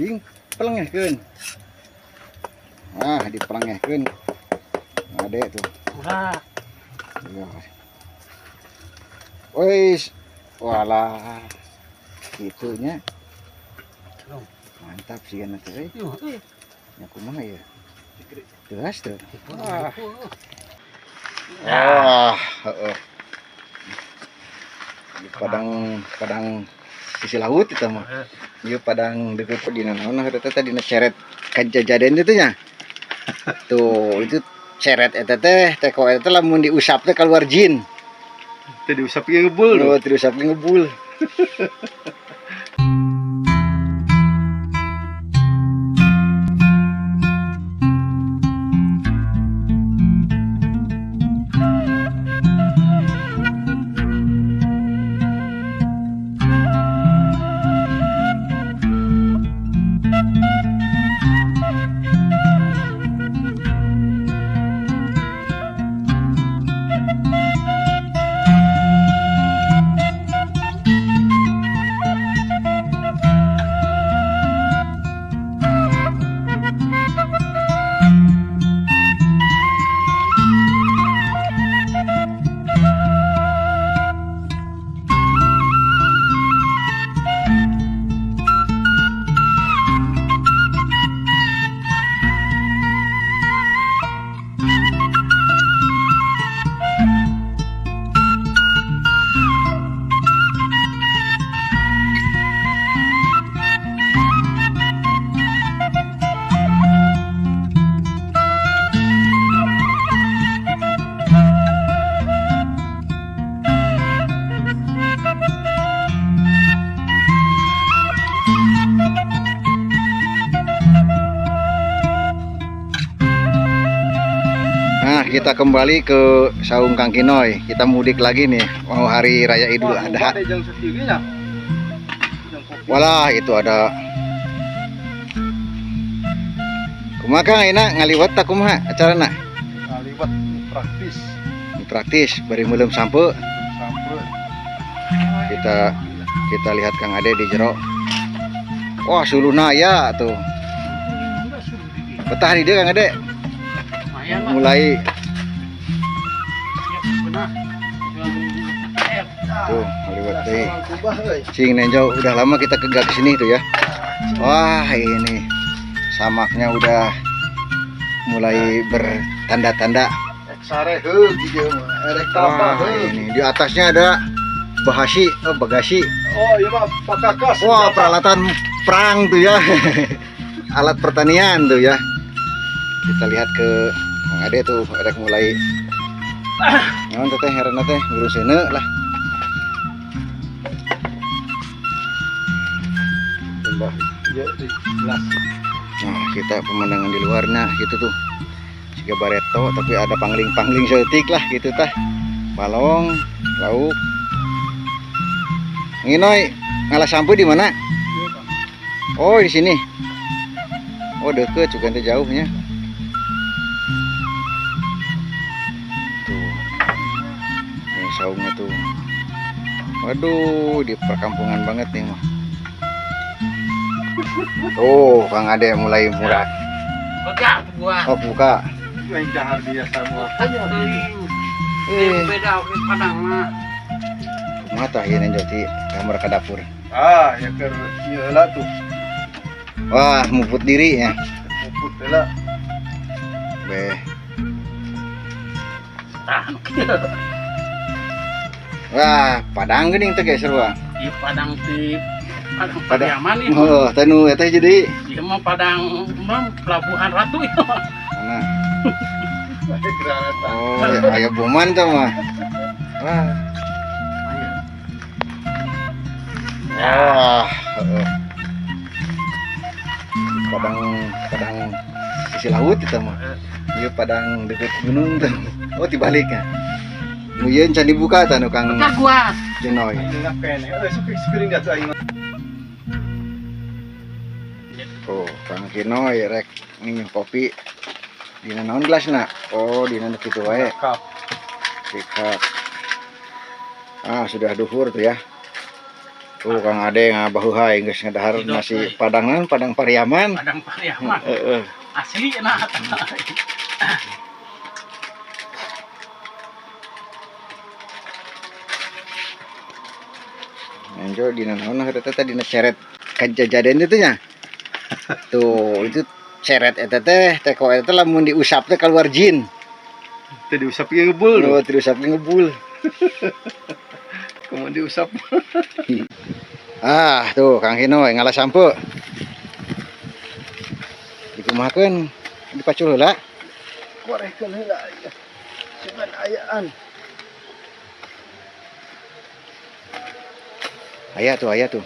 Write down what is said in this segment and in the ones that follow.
sing pelengehkeun. Nah, dipelengehkeun. Ade tuh. Udah. Iya. Wis, walah. Gitunya. Mantap sih kan teh. Ya kumaha ya? Jelas tuh. Wah. Wah, heeh. Padang sisi laut itu mah. Ieu padang deket dina naon eta teh dina ceret kajajaden itu nya. Tuh, itu ceret eta teh teko eta lamun diusap teh keluar jin. Teh diusap ge ngebul. Oh, diusap ge ngebul. Kita kembali ke Saung Kang Kinoy. Kita mudik lagi nih, mau hari raya Idul Adha. Walah, itu ada. Kumaha Kang enak ngaliwat tak kumaha acarana? Ngaliwat praktis. Praktis, bari meulem sampe. Kita lihat Kang Ade di jero. Wah, suluna aya tuh. Betah di dieu Kang Ade. Mulai tuh liwat deh. Cing nenjau udah lama kita kegak ke sini tuh ya. Wah, ini samaknya udah mulai bertanda-tanda. Wah, ini di atasnya ada bagasi. Oh, iya Pak, pakakas. Wah, peralatan perang tuh ya. Alat pertanian tuh ya. Kita lihat ke Kang Ade tuh ada mulai naon teh herena teh nguruseuneu lah. Ya, jelas. Nah, kita pemandangan di luarnya gitu tuh. Siga bareto tapi ada pangling-pangling seutik lah gitu tah. Balong, lauk. Nginoy, ngalah sampo di mana? Oh, di sini. Oh, deket juga nanti jauhnya. Tuh. Ini saungnya tuh. Waduh, di perkampungan banget nih mah. Oh, Kang Ade mulai murah. Oh, buka. Main jahar dia sama. Beda padang mah. Mata ini jadi kamar ke dapur. Ah, ya keur ieu heula tuh. Wah, muput diri ya. Muput heula. Beh. Wah, padang geuning teh geus seruang. Ieu padang Padiaman nih. Oh, tanu eta jadi. Ieu mah padang Pelabuhan Ratu itu. Mana? Granata. Oh, ya, aya boman tuh mah. Wah. Wah, padang sisi laut itu mah. Ieu padang deket gunung tuh. Oh, dibaliknya. Nu ieu can dibuka tah nu Kang Kuat. Kinoy. Ini kene. Screen dia tuh aing. Oh, Kang Kinoy rek minum kopi. Dina naon gelasna? Oh, dina kitu wae. Cup. Sikap. Ah, sudah duhur tuh ya. Kang Ade ngabahuhai geus ngadahar Hidop, nasi euy. padang Pariaman. Padang Pariaman. Heeh. Asli nah. Anjo dina naon eta teh dina ceret kajajaden itu nya. Tuh, itu ceret eta teh teko eta lamun diusap teh keluar jin. Tadi usap yang ngebul. Oh, diusap ngebul. Kamu diusap. Ah, tuh Kang Hino ngalah sampo. Dikumahakeun dipacul heula. Korekeun heula aya. Sugan ayaan. Aya tuh.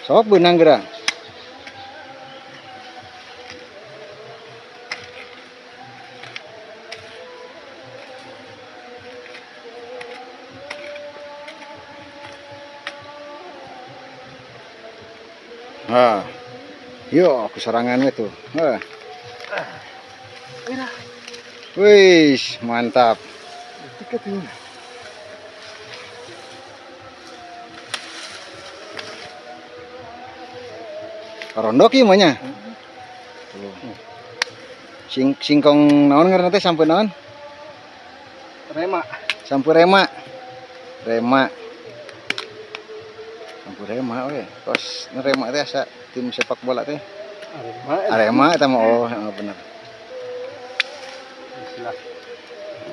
Sok beunang geura. Ah. Yo, kesorangan we tuh. Heh. Wih, mantap. Tiket ini. Rondok ieu mah nya. Singkong naon ngaranna teh sampeun naon? Rema. Sampu Rema. Sampu Rema we. Kos Rema teh asa tim sepak bola teh. Arema eta mah oh bener.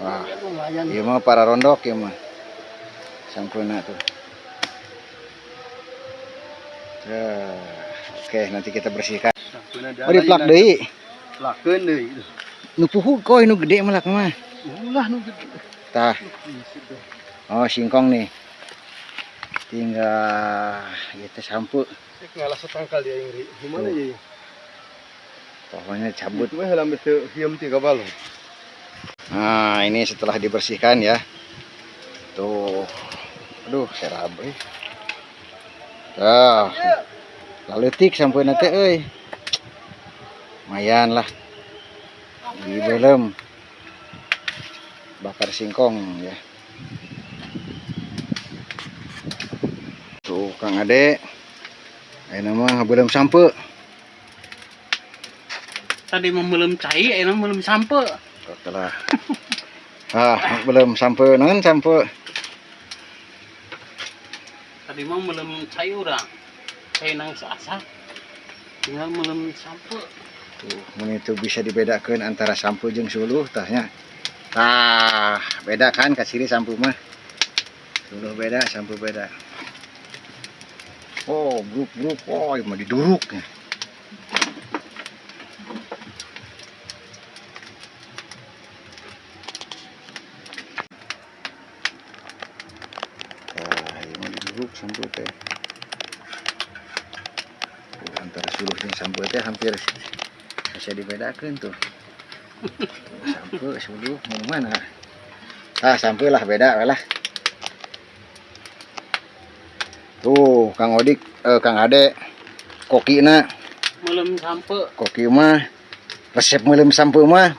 Wah, Lumayan. ieu mah para rondok ieu mah. Sampuna tuh. Ya, oke, nanti kita bersihkan. Oh, diplak deui. Plakeun deui. Nu puhu koy nu gede mah mah. Ulah nu gede. Tah. Oh, singkong nih. Tinggal gitu sampu. Cek ngalah setangkal dia ingri. Gimana ya? Pokoknya cabut. Mah heula teu hiam 3 balon. Nah, ini setelah dibersihkan ya. Tuh. Aduh, serabe. Tah. Laletik sampeuna teh euy. Lumayan lah. Di belum bakar singkong ya. Tuh Kang Ade. Ayeuna mah belum sampe. Tadi mah belum cai, enak belum sampe. Setelah belum sampe naon sampe. Tadi mah belum cai urang. Cai nang sasak. Tinggal belum sampe. Tuh, mun itu bisa dibedakan antara sampo jeung suluh tahnya. Tah, beda kan kasiri sampo mah. Suluh beda, sampo beda. Oh, grup-grup. Oh, mah diduruk nya. Ieu mah diduruk sampo teh. Antara suluh jeung sampo teh hampir bisa dibedakan tuh. Sampo suluh mana? Sampo lah beda lah. Tuh Kang Odik, Kang Ade, kokina, Belum sampe. koki mah resep belum sampo mah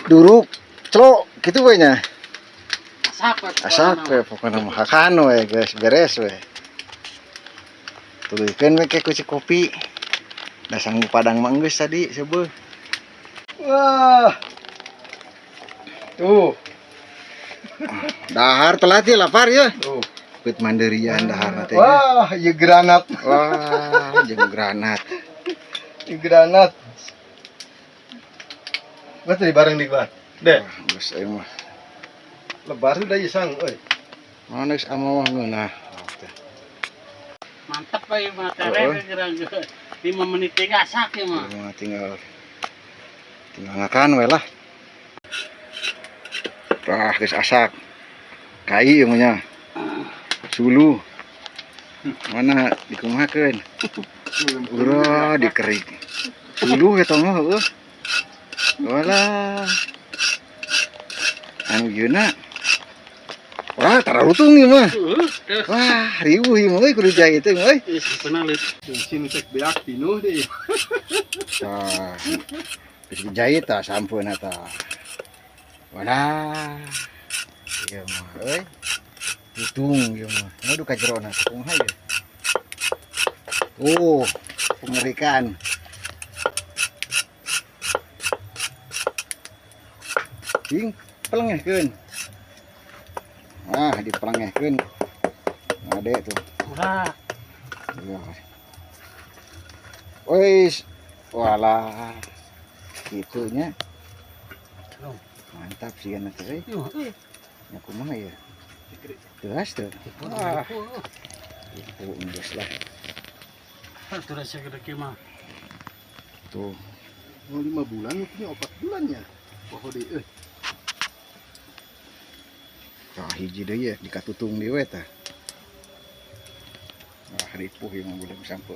duruk, celok gitu we nya. Asak we pokona mah hakan we guys, beres we. Tuluykeun we ke kuci kopi. Da sanggup padang mah geus tadi sebeuh. Wah. Tuh. Dahar pelatih lapar ya. Tuh. Pit mandirian dahar teh. Wah, ieu granat. Wah, jeung granat. Ieu granat. Betul di bareng di gua. Deh, Geus euy mah. lebar sudah isang euy. Mana geus amawah ngeunah. Mantap we mah tere kira 5 menit teh gasak ya mah. Tinggal ngakan we lah. Tah geus asak. Kai ieu mah nya. Sulu. Mana dikumahakeun? Urah dikerik. Sulu eta mah heuh. Walah. Anu yeuna. Wah, tararutung ieu mah. Wah, riuh ieu mah euy kudu jahit teh euy. Benar lihat. Sini cek beak pinuh deh. Nah, Terus dijahit ta sampun eta. Wadah. Ieu mah euy. Hitung ieu mah. Aduh ka jerona kumaha ieu. Oh, pengerikan. Ting pelengehkeun. Ah, dipelengehkeun. Ade tuh. Udah. Wis, walah. Gitunya. Tuh. Mantap sih anak teh. Yo, Ya kumaha ya? Geus tuh. Wah, itu geus lah. Tuh rasa gede mah. Tuh. Oh, 5 bulan mungkin 4 bulan ya. Poho di Tah hiji deui ya dikatutung deui we tah. Wah, ripuh ieu mah budak sampe.